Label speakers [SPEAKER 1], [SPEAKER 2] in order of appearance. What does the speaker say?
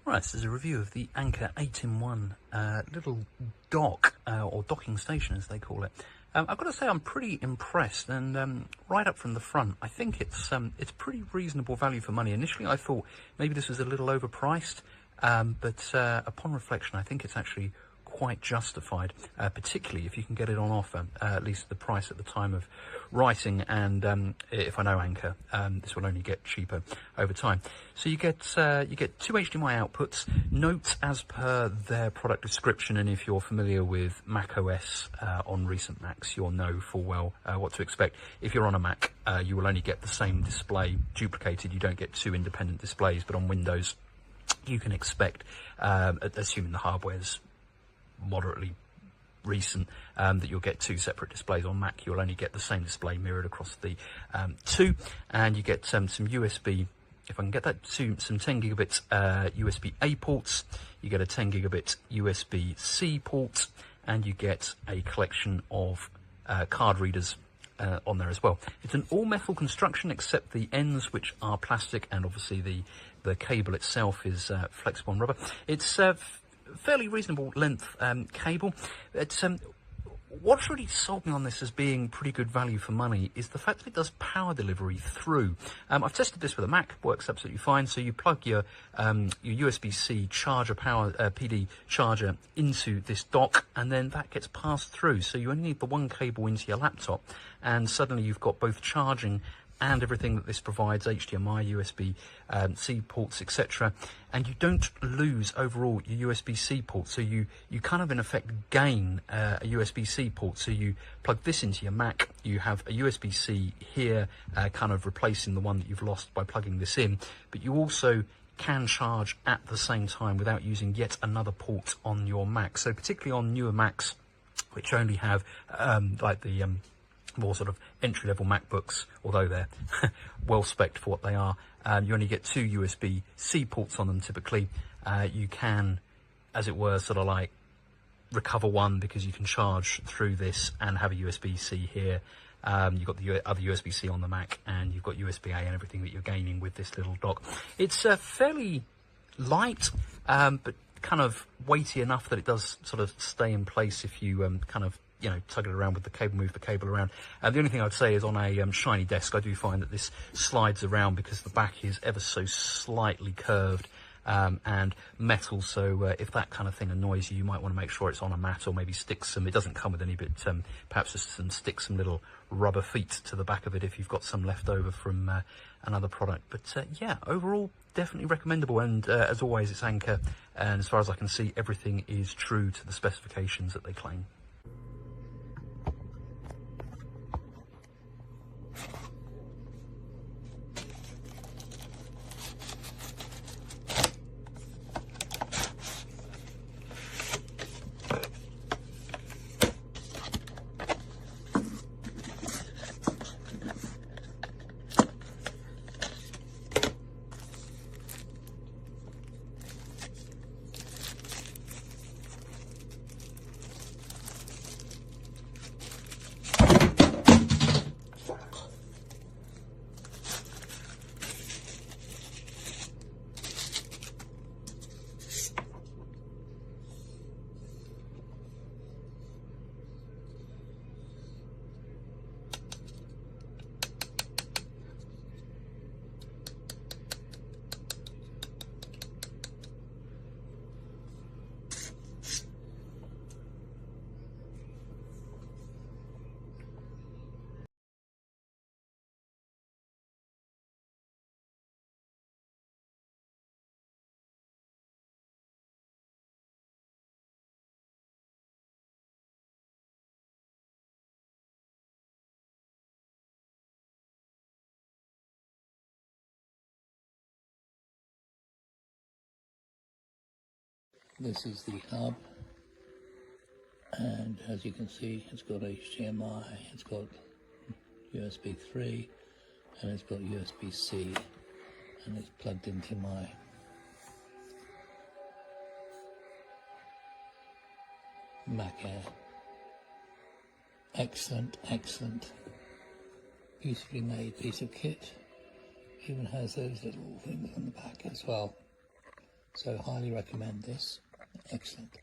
[SPEAKER 1] Right, this is a review of the Anker 8-in-1 little dock, or docking station as they call it. I've got to say I'm pretty impressed, and right up from the front, I think it's pretty reasonable value for money. Initially I thought maybe this was a little overpriced, but upon reflection I think it's actually quite justified, particularly if you can get it on offer, at least the price at the time of writing, and if I know Anker, this will only get cheaper over time. So you get two HDMI outputs. Note as per their product description, and if you're familiar with Mac OS on recent Macs, you'll know full well what to expect. If you're on a Mac, you will only get the same display duplicated. You don't get two independent displays, but on Windows you can expect, assuming the hardware's moderately recent, that you'll get two separate displays. On Mac you'll only get the same display mirrored across the two, and you get some USB, if I can get that, some 10 gigabit USB-A ports, you get a 10 gigabit USB-C port, and you get a collection of card readers on there as well. It's an all-metal construction except the ends, which are plastic, and obviously the cable itself is flexible and rubber. It's fairly reasonable length cable. It's what's really sold me on this as being pretty good value for money is the fact that it does power delivery through. I've tested this with a Mac, works absolutely fine. So you plug your USB-C charger, power PD charger into this dock, and then that gets passed through. So you only need the one cable into your laptop, and suddenly you've got both charging and everything that this provides, HDMI, USB-C ports, etc. And you don't lose overall your USB-C port, so you kind of in effect gain a USB-C port. So you plug this into your Mac, you have a USB-C here, kind of replacing the one that you've lost by plugging this in, but you also can charge at the same time without using yet another port on your Mac. So particularly on newer Macs, which only have like the more sort of entry-level MacBooks, although they're well spec'd for what they are, you only get two USB-C ports on them typically. You can, as it were, sort of like recover one because you can charge through this and have a USB-C here. You've got the other USB-C on the Mac, and you've got USB-A and everything that you're gaining with this little dock. It's fairly light, but kind of weighty enough that it does sort of stay in place if you kind of, you know, tug it around with the cable, move the cable around. The only thing I'd say is on a shiny desk, I do find that this slides around because the back is ever so slightly curved and metal. So if that kind of thing annoys you, you might want to make sure it's on a mat, or maybe stick some, it doesn't come with any, but perhaps just stick some little rubber feet to the back of it if you've got some left over from another product. But yeah, overall, definitely recommendable. And as always, it's Anker, and as far as I can see, everything is true to the specifications that they claim.
[SPEAKER 2] This is the hub, and as you can see, it's got HDMI, it's got USB 3, and it's got USB-C, and it's plugged into my Mac Air. Excellent, excellent, beautifully made piece of kit. Even has those little things on the back as well. So highly recommend this. Excellent.